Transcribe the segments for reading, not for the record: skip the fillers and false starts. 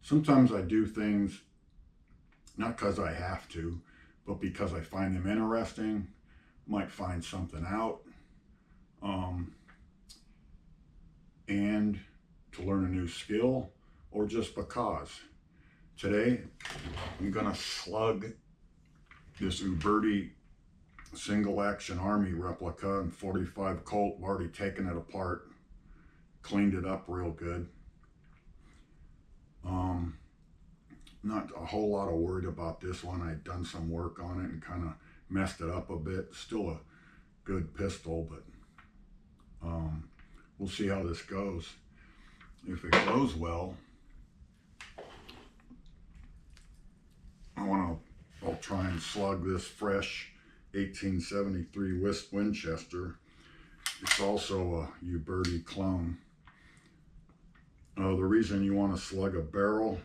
Sometimes I do things not because I have to, but because I find them interesting. Might find something out, and to learn a new skill, or just because. Today, I'm gonna slug this Uberti single action army replica in 45 Colt. I've already taken it apart, cleaned it up real good. Not a whole lot of worried about this one. I'd done some work on it and kind of messed it up a bit. Still a good pistol, but we'll see how this goes. If it goes well, I'll try and slug this fresh 1873 Winchester. It's also a Uberti clone. The reason you want to slug a barrel,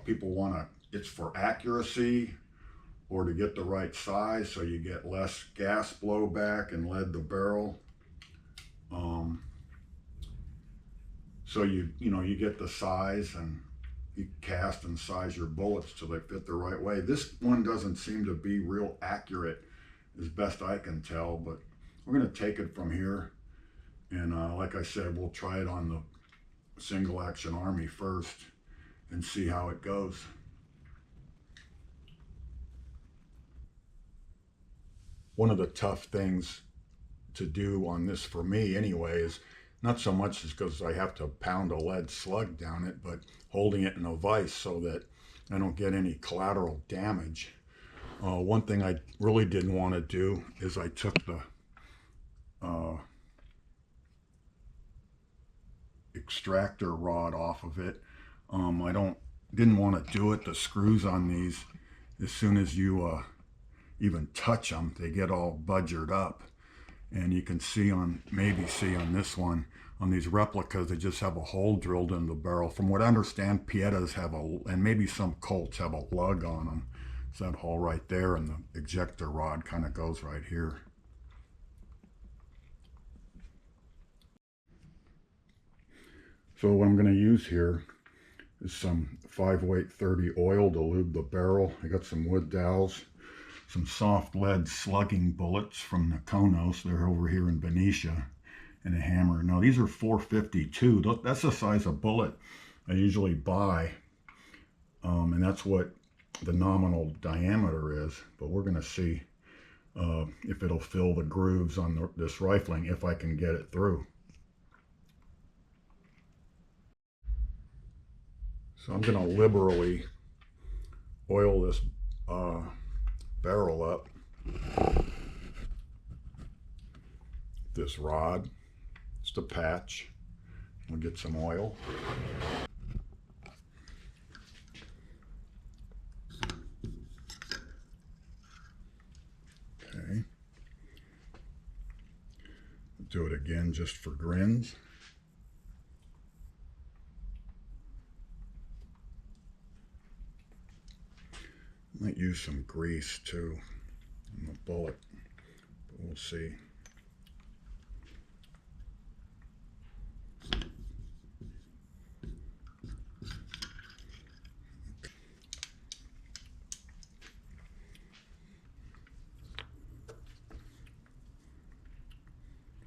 people want to, it's for accuracy or to get the right size so you get less gas blowback and lead the barrel. So you get the size, and you cast and size your bullets till they fit the right way. This one doesn't seem to be real accurate as best I can tell, but we're going to take it from here. And like I said, we'll try it on the single action army first and see how it goes. One of the tough things to do on this, for me anyway, is not so much as because I have to pound a lead slug down it, but holding it in a vise so that I don't get any collateral damage. One thing I really didn't want to do is I took the extractor rod off of it. I didn't want to do it. The screws on these, as soon as you even touch them, they get all budgered up. And you can see maybe see on this one, on these replicas, they just have a hole drilled in the barrel. From what I understand, Piettas have and maybe some Colts have a lug on them. It's that hole right there, and the ejector rod kind of goes right here. So what I'm going to use here is some 5-weight 30 oil to lube the barrel. I got some wood dowels, some soft lead slugging bullets from Nakonos. They're over here in Benicia, and a hammer. Now these are 452. That's the size of bullet I usually buy, and that's what the nominal diameter is. But we're going to see if it'll fill the grooves on this rifling, if I can get it through. So I'm going to liberally oil this barrel up. This rod, it's the patch. We'll get some oil. Okay. Do it again just for grins. Might use some grease too on the bullet, but we'll see.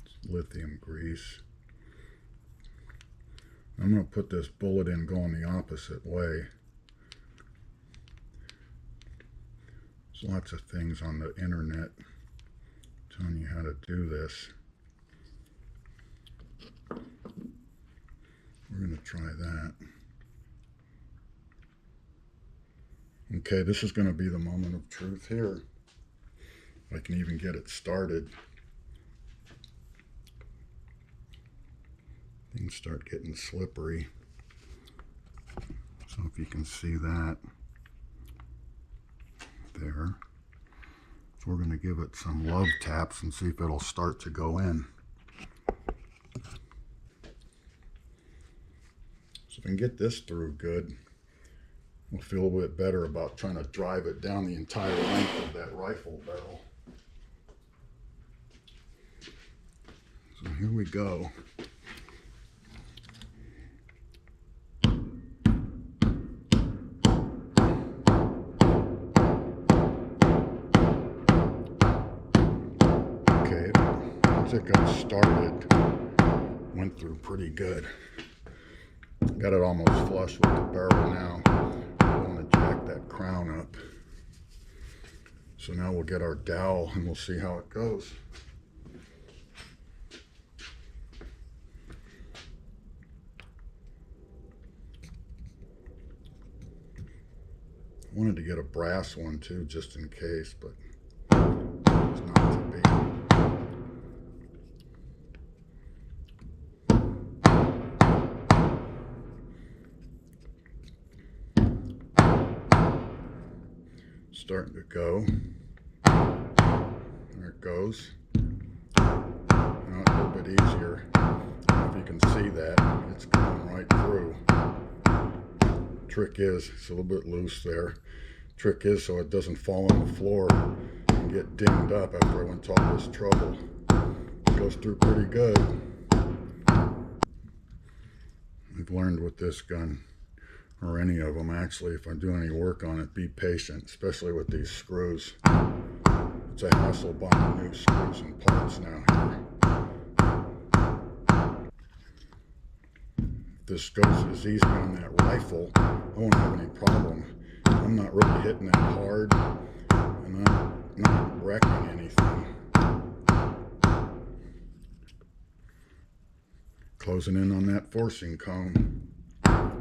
It's lithium grease. I'm going to put this bullet in going the opposite way. There's lots of things on the internet telling you how to do this. We're going to try that. Okay, this is going to be the moment of truth here. If I can even get it started. Things start getting slippery. So if you can see that there. So we're going to give it some love taps and see if it'll start to go in. So if I can get this through good, we'll feel a bit better about trying to drive it down the entire length of that rifle barrel. So here we go. Okay, once it got started, went through pretty good. Got it almost flush with the barrel now. I want to jack that crown up. So now we'll get our dowel and we'll see how it goes. I wanted to get a brass one too, just in case, but it's not to be. Starting to go. There it goes. Now a little bit easier. I don't know if you can see that. It's going right through. Trick is, it's a little bit loose there. Trick is so it doesn't fall on the floor and get dinged up after I went to all this trouble. It goes through pretty good. I've learned with this gun, or any of them actually, if I do any work on it, be patient, especially with these screws. It's a hassle buying new screws and parts now here. If this goes as easy on that rifle, I won't have any problem. I'm not really hitting it hard, and I'm not wrecking anything. Closing in on that forcing cone.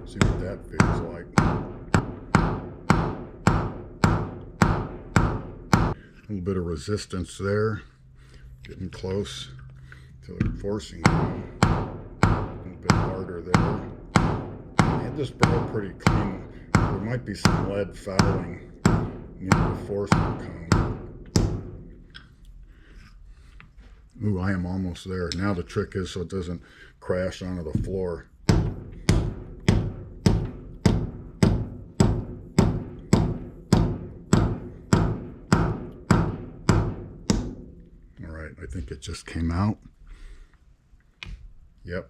See what that feels like. A little bit of resistance there. Getting close to the forcing cone. A little bit harder there. I had this barrel pretty clean. There might be some lead fouling near the forcing cone. Ooh, I am almost there. Now the trick is so it doesn't crash onto the floor. I think it just came out. Yep.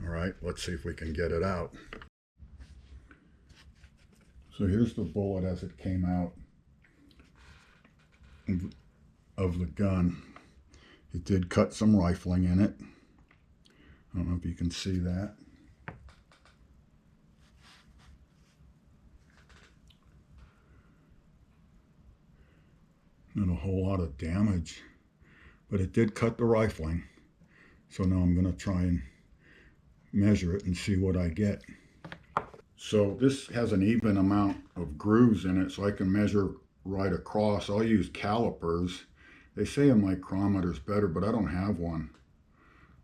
All right, let's see if we can get it out. So here's the bullet as it came out of the gun. It did cut some rifling in it. I don't know if you can see that. Not a whole lot of damage. But it did cut the rifling. So now I'm going to try and measure it and see what I get. So this has an even amount of grooves in it, so I can measure right across. I'll use calipers. They say a micrometer is better, but I don't have one.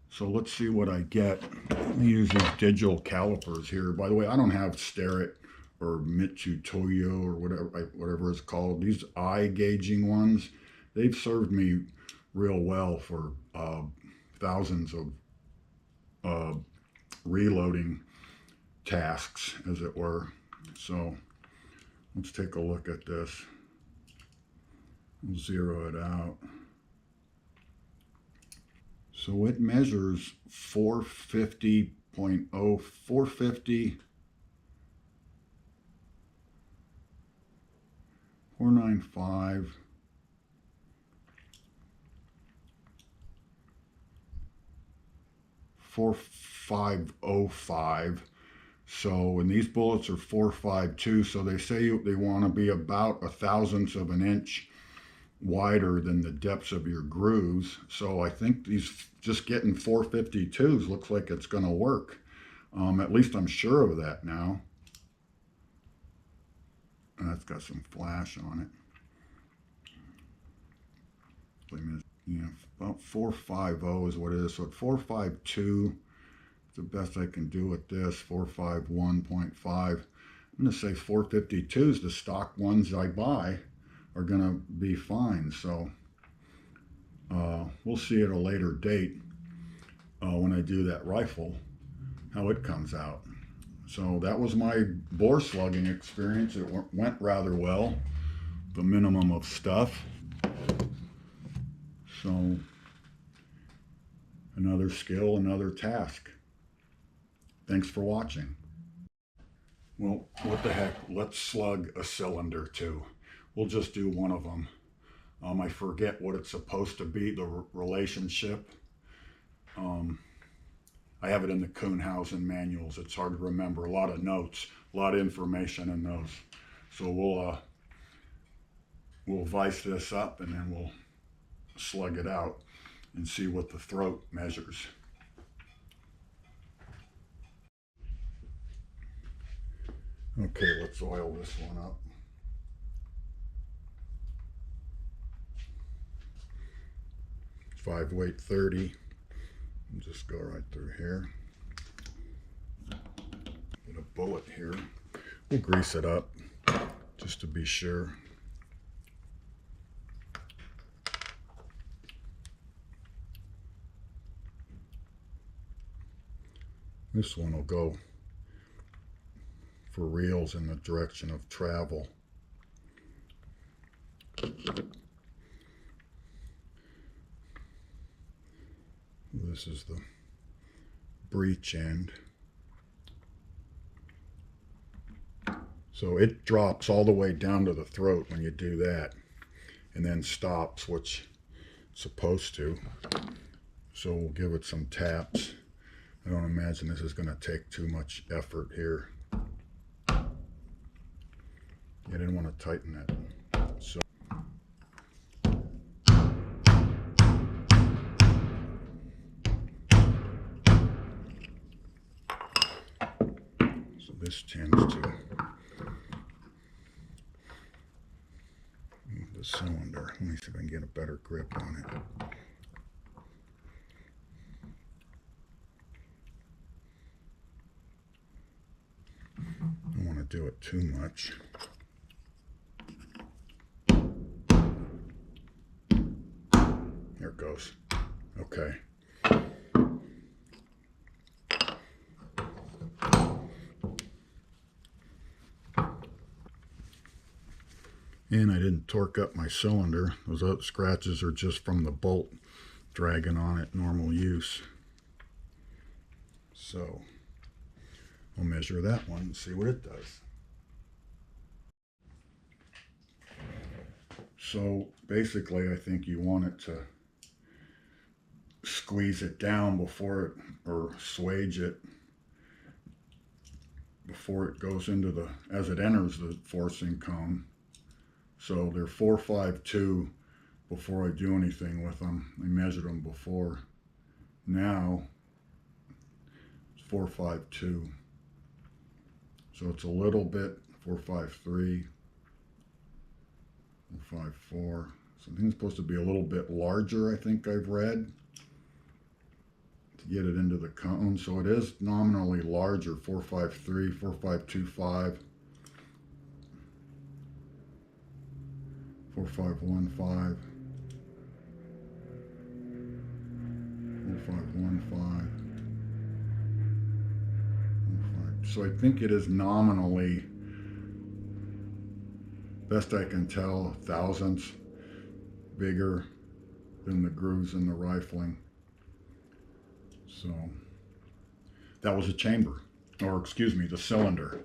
So let's see what I get. Let me use these digital calipers here. By the way, I don't have Starrett or Mitsutoyo or whatever it's called. These eye gauging ones, they've served me real well for thousands of reloading tasks, as it were. So let's take a look at this. We'll zero it out. So it measures 450.0, 450, 495. 4505. So, and these bullets are 452, so they say they want to be about 1/1000th of an inch wider than the depths of your grooves. So I think these, just getting 452s looks like it's going to work. At least I'm sure of that now. And that's got some flash on it. Yeah, about 450 is what it is. So at 452, the best I can do with this. 451.5. I'm going to say 452s. The stock ones I buy are going to be fine. So we'll see at a later date when I do that rifle how it comes out. So that was my bore slugging experience. It went rather well. The minimum of stuff. So Another skill, another task. Thanks for watching. Well, what the heck, let's slug a cylinder too. We'll just do one of them. I forget what it's supposed to be, the relationship. I have it in the Kuhnhausen manuals. It's hard to remember. A lot of notes, a lot of information in those. So we'll vise this up and then we'll slug it out and see what the throat measures. Okay, let's oil this one up. It's 5 weight 30. And just go right through here. Get a bullet here. We'll grease it up just to be sure. This one will go for reels in the direction of travel. This is the breech end. So it drops all the way down to the throat when you do that, and then stops, which it's supposed to. So we'll give it some taps. I don't imagine this is going to take too much effort here. I didn't want to tighten it. So this tends to move the cylinder. Let me see if I can get a better grip on it. I don't want to do it too much. There it goes. Okay. And I didn't torque up my cylinder. Those other scratches are just from the bolt dragging on it, normal use. So I'll measure that one and see what it does. So basically I think you want it to squeeze it down before it, or swage it before it goes into the, as it enters the forcing cone. So they're 452 before I do anything with them. I measured them before. Now it's 452. So it's a little bit 453, 454. So I think it's supposed to be a little bit larger, I think I've read, to get it into the cone. So it is nominally larger, 453, 4525. 4515, 4515. So I think it is nominally, best I can tell, thousandths bigger than the grooves in the rifling. So that was a chamber, or excuse me, the cylinder.